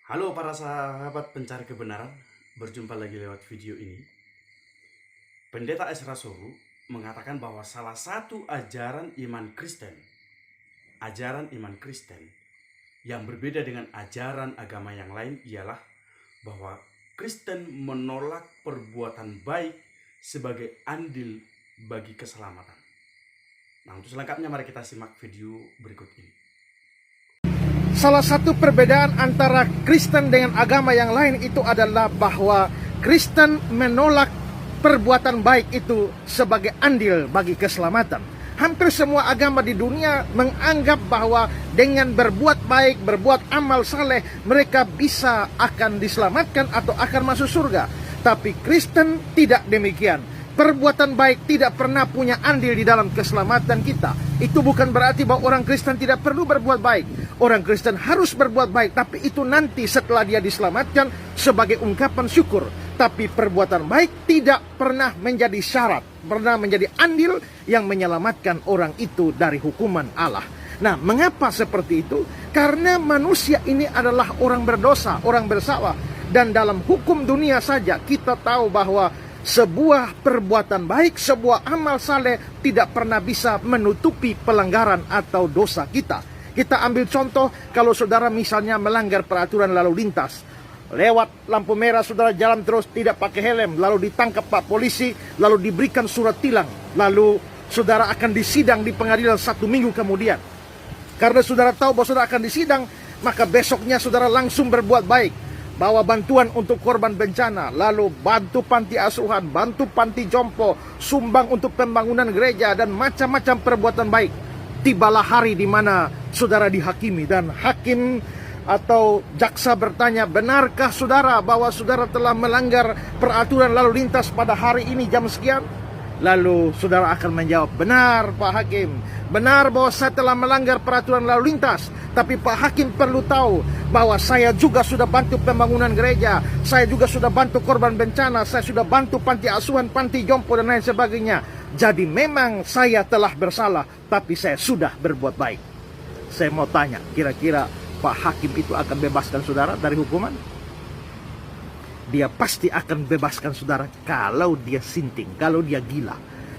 Halo para sahabat pencari kebenaran, berjumpa lagi lewat video ini. Pendeta Ezra Soru mengatakan bahwa salah satu ajaran iman Kristen yang berbeda dengan ajaran agama yang lain ialah bahwa Kristen menolak perbuatan baik sebagai andil bagi keselamatan. Nah, untuk selengkapnya mari kita simak video berikut ini. Salah satu perbedaan antara Kristen dengan agama yang lain itu adalah bahwa Kristen menolak perbuatan baik itu sebagai andil bagi keselamatan. Hampir semua agama di dunia menganggap bahwa dengan berbuat baik, berbuat amal saleh, mereka bisa akan diselamatkan atau akan masuk surga. Tapi Kristen tidak demikian. Perbuatan baik tidak pernah punya andil di dalam keselamatan kita. Itu bukan berarti bahwa orang Kristen tidak perlu berbuat baik. Orang Kristen harus berbuat baik, tapi itu nanti setelah dia diselamatkan sebagai ungkapan syukur. Tapi perbuatan baik tidak pernah menjadi syarat, pernah menjadi andil yang menyelamatkan orang itu dari hukuman Allah. Nah, mengapa seperti itu? Karena manusia ini adalah orang berdosa, orang bersalah. Dan dalam hukum dunia saja kita tahu bahwa sebuah perbuatan baik, sebuah amal saleh tidak pernah bisa menutupi pelanggaran atau dosa kita. Kita ambil contoh, kalau saudara misalnya melanggar peraturan lalu lintas, lewat lampu merah saudara jalan terus tidak pakai helm, lalu ditangkap Pak polisi, lalu diberikan surat tilang, lalu saudara akan disidang di pengadilan 1 minggu kemudian. Karena saudara tahu bahwa saudara akan disidang, maka besoknya saudara langsung berbuat baik, bawa bantuan untuk korban bencana, lalu bantu panti asuhan, bantu panti jompo, sumbang untuk pembangunan gereja, dan macam-macam perbuatan baik. Tibalah hari di mana saudara dihakimi, dan hakim atau jaksa bertanya, benarkah saudara bahwa saudara telah melanggar peraturan lalu lintas pada hari ini jam sekian? Lalu saudara akan menjawab, benar Pak Hakim, benar bahwa saya telah melanggar peraturan lalu lintas. Tapi Pak Hakim perlu tahu bahwa saya juga sudah bantu pembangunan gereja, saya juga sudah bantu korban bencana, saya sudah bantu panti asuhan, panti jompo, dan lain sebagainya. Jadi memang saya telah bersalah, tapi saya sudah berbuat baik. Saya mau tanya, kira-kira Pak Hakim itu akan bebaskan saudara dari hukuman? Dia pasti akan bebaskan saudara kalau dia sinting, kalau dia gila.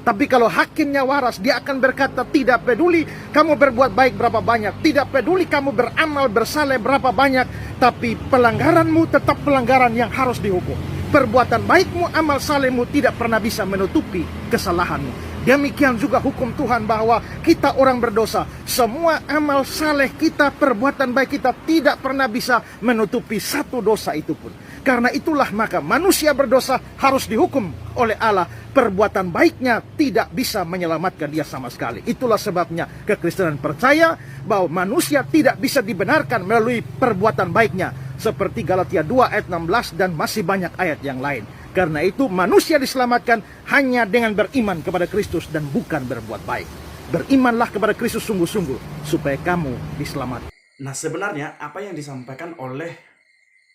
Tapi kalau hakimnya waras, dia akan berkata, tidak peduli kamu berbuat baik berapa banyak, tidak peduli kamu beramal bersaleh berapa banyak, tapi pelanggaranmu tetap pelanggaran yang harus dihukum. Perbuatan baikmu, amal salehmu tidak pernah bisa menutupi kesalahanmu. Demikian juga hukum Tuhan bahwa kita orang berdosa, semua amal saleh kita, perbuatan baik kita tidak pernah bisa menutupi satu dosa itu pun. Karena itulah maka manusia berdosa harus dihukum oleh Allah. Perbuatan baiknya tidak bisa menyelamatkan dia sama sekali. Itulah sebabnya kekristenan percaya bahwa manusia tidak bisa dibenarkan melalui perbuatan baiknya. Seperti Galatia 2 ayat 16 dan masih banyak ayat yang lain. Karena itu manusia diselamatkan hanya dengan beriman kepada Kristus dan bukan berbuat baik. Berimanlah kepada Kristus sungguh-sungguh supaya kamu diselamatkan. Nah, sebenarnya apa yang disampaikan oleh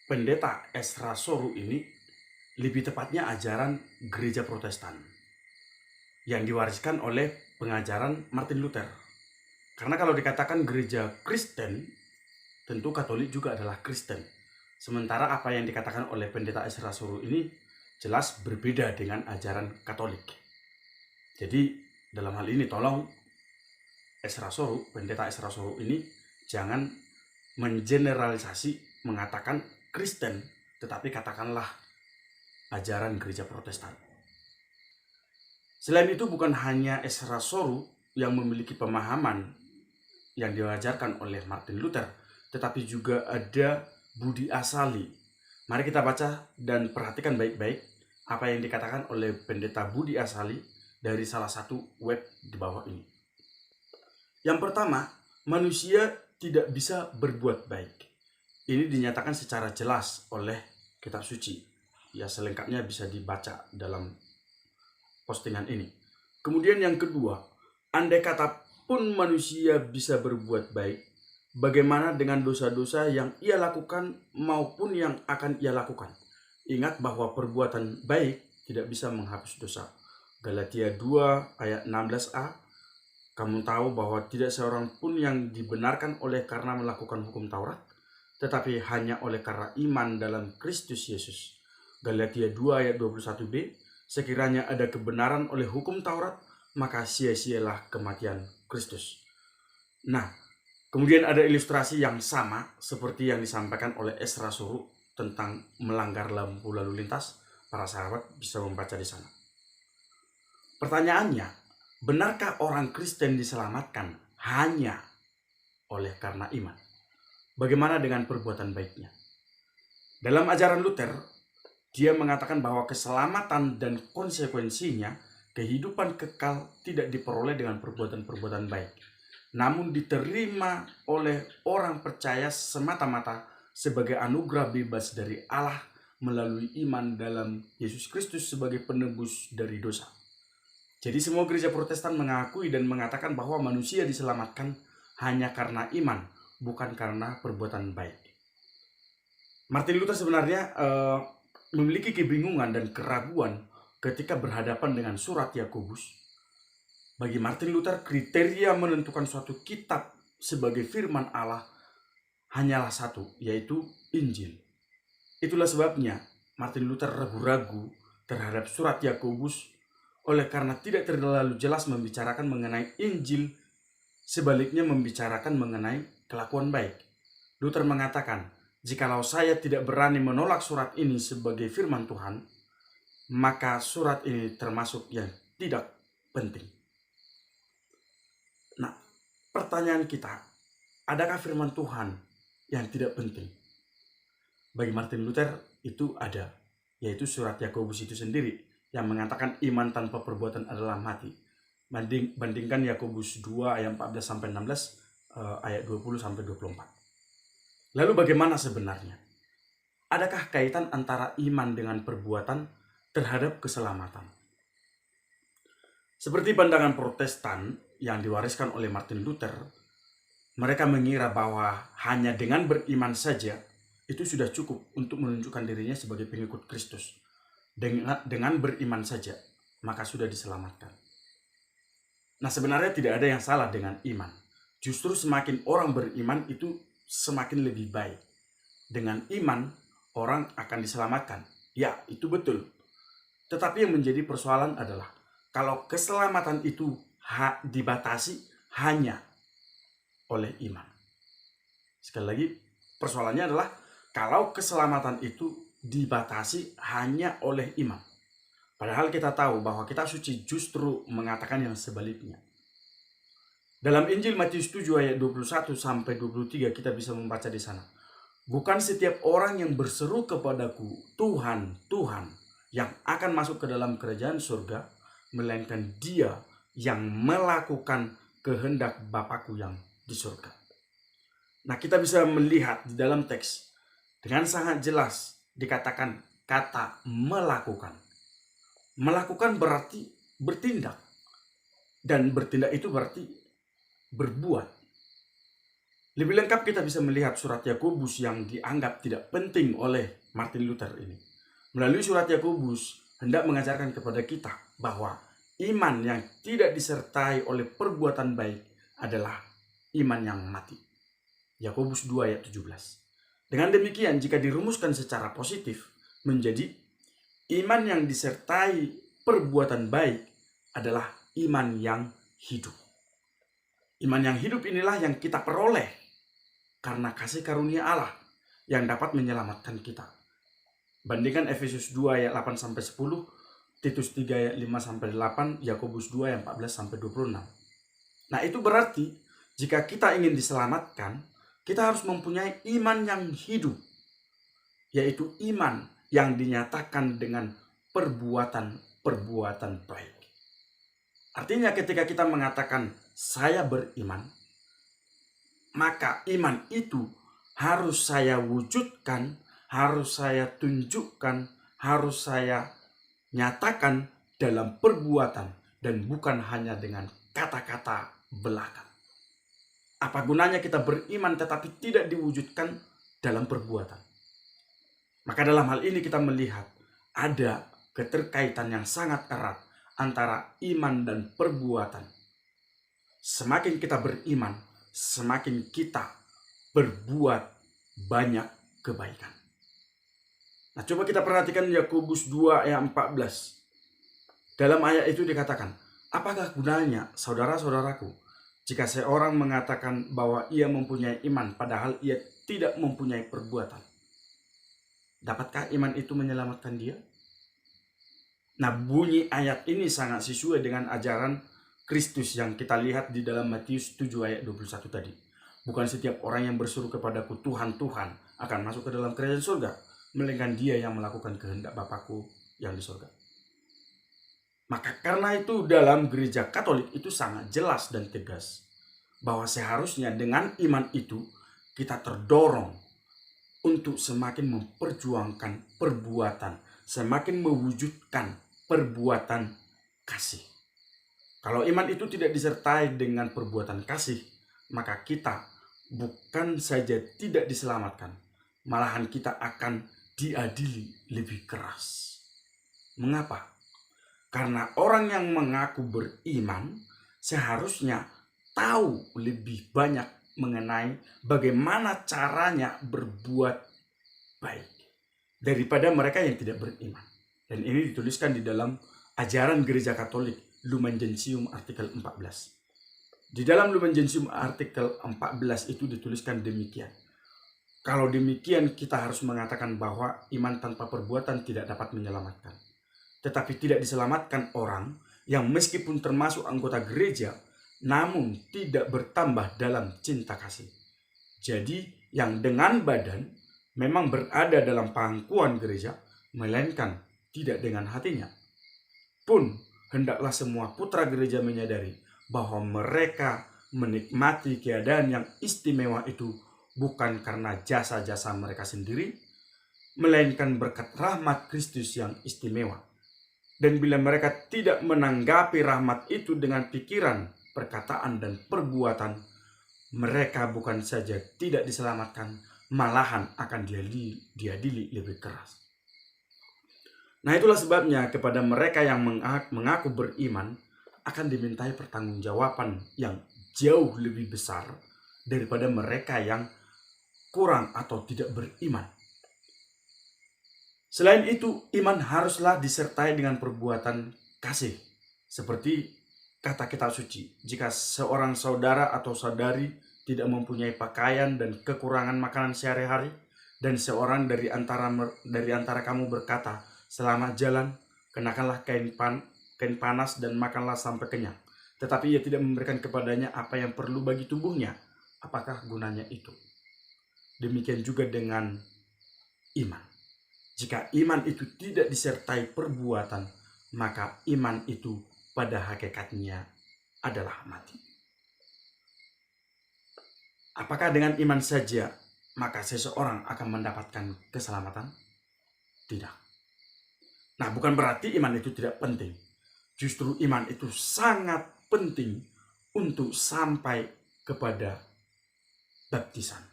Pendeta Ezra Soru ini lebih tepatnya ajaran gereja Protestan yang diwariskan oleh pengajaran Martin Luther. Karena kalau dikatakan gereja Kristen, tentu Katolik juga adalah Kristen. Sementara apa yang dikatakan oleh Pendeta Ezra Soru ini jelas berbeda dengan ajaran Katolik. Jadi dalam hal ini tolong Pendeta Ezra Soru ini jangan mengeneralisasi mengatakan Kristen, tetapi katakanlah ajaran gereja Protestan. Selain itu bukan hanya Ezra Soru yang memiliki pemahaman yang diajarkan oleh Martin Luther, tetapi juga ada Budi Asali. Mari kita baca dan perhatikan baik-baik apa yang dikatakan oleh Pendeta Budi Asali dari salah satu web di bawah ini. Yang pertama, manusia tidak bisa berbuat baik. Ini dinyatakan secara jelas oleh kitab suci. Ya, selengkapnya bisa dibaca dalam postingan ini. Kemudian yang kedua, andai kata pun manusia bisa berbuat baik, bagaimana dengan dosa-dosa yang ia lakukan maupun yang akan ia lakukan? Ingat bahwa perbuatan baik tidak bisa menghapus dosa. Galatia 2 ayat 16a, kamu tahu bahwa tidak seorang pun yang dibenarkan oleh karena melakukan hukum Taurat, tetapi hanya oleh karena iman dalam Kristus Yesus. Galatia 2 ayat 21b, sekiranya ada kebenaran oleh hukum Taurat, maka sia-sialah kematian Kristus. Nah, kemudian ada ilustrasi yang sama seperti yang disampaikan oleh Esra Suru tentang melanggar lampu lalu lintas. Para sahabat bisa membaca di sana. Pertanyaannya, benarkah orang Kristen diselamatkan hanya oleh karena iman? Bagaimana dengan perbuatan baiknya? Dalam ajaran Luther, dia mengatakan bahwa keselamatan dan konsekuensinya kehidupan kekal tidak diperoleh dengan perbuatan-perbuatan baik, namun diterima oleh orang percaya semata-mata sebagai anugerah bebas dari Allah melalui iman dalam Yesus Kristus sebagai penebus dari dosa. Jadi semua gereja Protestan mengakui dan mengatakan bahwa manusia diselamatkan hanya karena iman, bukan karena perbuatan baik. Martin Luther sebenarnya memiliki kebingungan dan keraguan ketika berhadapan dengan surat Yakobus. Bagi Martin Luther, kriteria menentukan suatu kitab sebagai firman Allah hanyalah satu, yaitu Injil. Itulah sebabnya Martin Luther ragu-ragu terhadap surat Yakobus oleh karena tidak terlalu jelas membicarakan mengenai Injil, sebaliknya membicarakan mengenai kelakuan baik. Luther mengatakan, jikalau saya tidak berani menolak surat ini sebagai firman Tuhan, maka surat ini termasuk yang tidak penting. Nah, pertanyaan kita, adakah firman Tuhan yang tidak penting? Bagi Martin Luther itu ada, yaitu surat Yakobus itu sendiri yang mengatakan iman tanpa perbuatan adalah mati. Bandingkan Yakobus 2 ayat 14-16, ayat 20-24. Lalu bagaimana sebenarnya? Adakah kaitan antara iman dengan perbuatan terhadap keselamatan? Seperti pandangan Protestan yang diwariskan oleh Martin Luther, mereka mengira bahwa hanya dengan beriman saja itu sudah cukup untuk menunjukkan dirinya sebagai pengikut Kristus. Dengan beriman saja, maka sudah diselamatkan. Nah, sebenarnya tidak ada yang salah dengan iman. Justru semakin orang beriman itu semakin lebih baik. Dengan iman, orang akan diselamatkan. Ya, itu betul. Tetapi yang menjadi persoalan adalah, kalau keselamatan itu dibatasi hanya oleh iman. Sekali lagi, persoalannya adalah, kalau keselamatan itu dibatasi hanya oleh iman. Padahal kita tahu bahwa kitab suci justru mengatakan yang sebaliknya. Dalam Injil Matius 7 ayat 21-23 kita bisa membaca di sana. Bukan setiap orang yang berseru kepadaku, Tuhan, Tuhan, yang akan masuk ke dalam kerajaan surga, melainkan dia yang melakukan kehendak Bapakku yang di surga. Nah, kita bisa melihat di dalam teks dengan sangat jelas dikatakan kata melakukan. Melakukan berarti bertindak. Dan bertindak itu berarti berbuat. Lebih lengkap kita bisa melihat surat Yakobus yang dianggap tidak penting oleh Martin Luther ini. Melalui surat Yakobus hendak mengajarkan kepada kita bahwa iman yang tidak disertai oleh perbuatan baik adalah iman yang mati. Yakobus 2 ayat 17. Dengan demikian, jika dirumuskan secara positif, menjadi iman yang disertai perbuatan baik adalah iman yang hidup. Iman yang hidup inilah yang kita peroleh karena kasih karunia Allah yang dapat menyelamatkan kita. Bandingkan Efesus 2 ayat 8-10, Titus 3 ayat 5-8, Yakobus 2 ayat 14-26. Nah, itu berarti jika kita ingin diselamatkan, kita harus mempunyai iman yang hidup, yaitu iman yang dinyatakan dengan perbuatan-perbuatan baik. Artinya ketika kita mengatakan saya beriman, maka iman itu harus saya wujudkan, harus saya tunjukkan, harus saya nyatakan dalam perbuatan dan bukan hanya dengan kata-kata belaka. Apa gunanya kita beriman tetapi tidak diwujudkan dalam perbuatan? Maka dalam hal ini kita melihat ada keterkaitan yang sangat erat antara iman dan perbuatan. Semakin kita beriman, semakin kita berbuat banyak kebaikan. Nah, coba kita perhatikan Yakobus 2 ayat 14. Dalam ayat itu dikatakan, apakah gunanya saudara-saudaraku jika seorang mengatakan bahwa ia mempunyai iman padahal ia tidak mempunyai perbuatan? Dapatkah iman itu menyelamatkan dia? Nah, bunyi ayat ini sangat sesuai dengan ajaran Kristus yang kita lihat di dalam Matius 7 ayat 21 tadi. Bukan setiap orang yang berseru kepadaku Tuhan, Tuhan akan masuk ke dalam kerajaan surga, melainkan dia yang melakukan kehendak Bapakku yang di surga. Maka karena itu dalam gereja Katolik itu sangat jelas dan tegas bahwa seharusnya dengan iman itu kita terdorong untuk semakin memperjuangkan perbuatan, semakin mewujudkan perbuatan kasih. Kalau iman itu tidak disertai dengan perbuatan kasih, maka kita bukan saja tidak diselamatkan, malahan kita akan diadili lebih keras. Mengapa? Karena orang yang mengaku beriman seharusnya tahu lebih banyak mengenai bagaimana caranya berbuat baik daripada mereka yang tidak beriman. Dan ini dituliskan di dalam ajaran gereja Katolik Lumen Gentium artikel 14. Di dalam Lumen Gentium artikel 14 itu dituliskan demikian. Kalau demikian kita harus mengatakan bahwa iman tanpa perbuatan tidak dapat menyelamatkan. Tetapi tidak diselamatkan orang yang meskipun termasuk anggota gereja, namun tidak bertambah dalam cinta kasih. Jadi yang dengan badan memang berada dalam pangkuan gereja, melainkan tidak dengan hatinya. Pun hendaklah semua putra gereja menyadari bahwa mereka menikmati keadaan yang istimewa itu bukan karena jasa-jasa mereka sendiri, melainkan berkat rahmat Kristus yang istimewa. Dan bila mereka tidak menanggapi rahmat itu dengan pikiran, perkataan, dan perbuatan, mereka bukan saja tidak diselamatkan, malahan akan diadili lebih keras. Nah, itulah sebabnya kepada mereka yang mengaku beriman akan dimintai pertanggungjawaban yang jauh lebih besar daripada mereka yang kurang atau tidak beriman. Selain itu, iman haruslah disertai dengan perbuatan kasih. Seperti kata kitab suci, jika seorang saudara atau saudari tidak mempunyai pakaian dan kekurangan makanan sehari-hari, dan seorang dari antara kamu berkata, selamat jalan, kenakanlah kain panas dan makanlah sampai kenyang, tetapi ia tidak memberikan kepadanya apa yang perlu bagi tubuhnya, apakah gunanya itu? Demikian juga dengan iman. Jika iman itu tidak disertai perbuatan, maka iman itu pada hakikatnya adalah mati. Apakah dengan iman saja maka seseorang akan mendapatkan keselamatan? Tidak. Nah, bukan berarti iman itu tidak penting. Justru iman itu sangat penting untuk sampai kepada baptisan.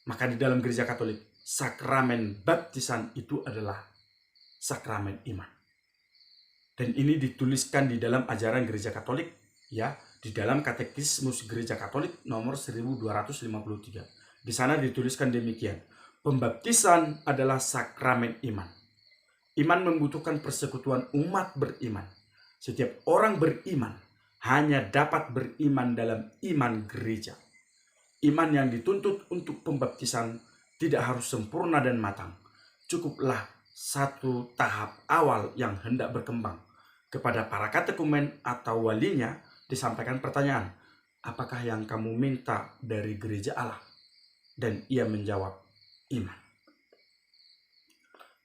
Maka di dalam gereja Katolik, sakramen baptisan itu adalah sakramen iman. Dan ini dituliskan di dalam ajaran gereja Katolik, ya, di dalam Katekismus Gereja Katolik nomor 1253. Di sana dituliskan demikian, pembaptisan adalah sakramen iman. Iman membutuhkan persekutuan umat beriman. Setiap orang beriman hanya dapat beriman dalam iman gereja. Iman yang dituntut untuk pembaptisan tidak harus sempurna dan matang. Cukuplah satu tahap awal yang hendak berkembang. Kepada para katekumen atau walinya disampaikan pertanyaan, apakah yang kamu minta dari gereja Allah? Dan ia menjawab, iman.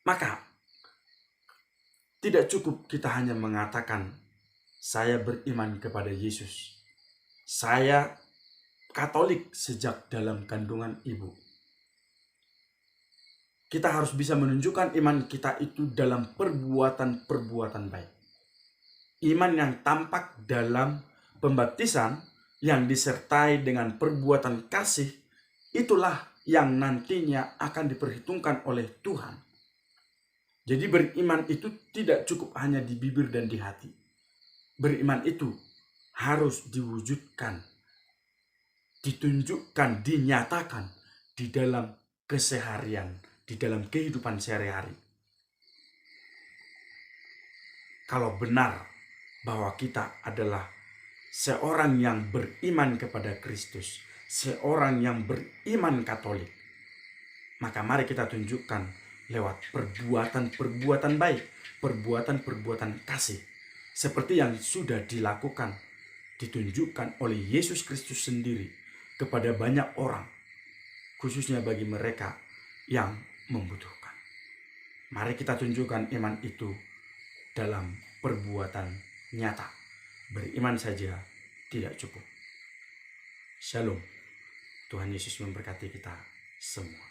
Maka tidak cukup kita hanya mengatakan, saya beriman kepada Yesus. Saya Katolik sejak dalam kandungan ibu. Kita harus bisa menunjukkan iman kita itu dalam perbuatan-perbuatan baik. Iman yang tampak dalam pembaptisan yang disertai dengan perbuatan kasih, itulah yang nantinya akan diperhitungkan oleh Tuhan. Jadi beriman itu tidak cukup hanya di bibir dan di hati. Beriman itu harus diwujudkan, ditunjukkan, dinyatakan di dalam keseharian, di dalam kehidupan sehari-hari. Kalau benar bahwa kita adalah seorang yang beriman kepada Kristus, seorang yang beriman Katolik, maka mari kita tunjukkan lewat perbuatan-perbuatan baik, perbuatan-perbuatan kasih, seperti yang sudah dilakukan, ditunjukkan oleh Yesus Kristus sendiri kepada banyak orang, khususnya bagi mereka yang membutuhkan. Mari kita tunjukkan iman itu dalam perbuatan nyata. Beriman saja tidak cukup. Shalom. Tuhan Yesus memberkati kita semua.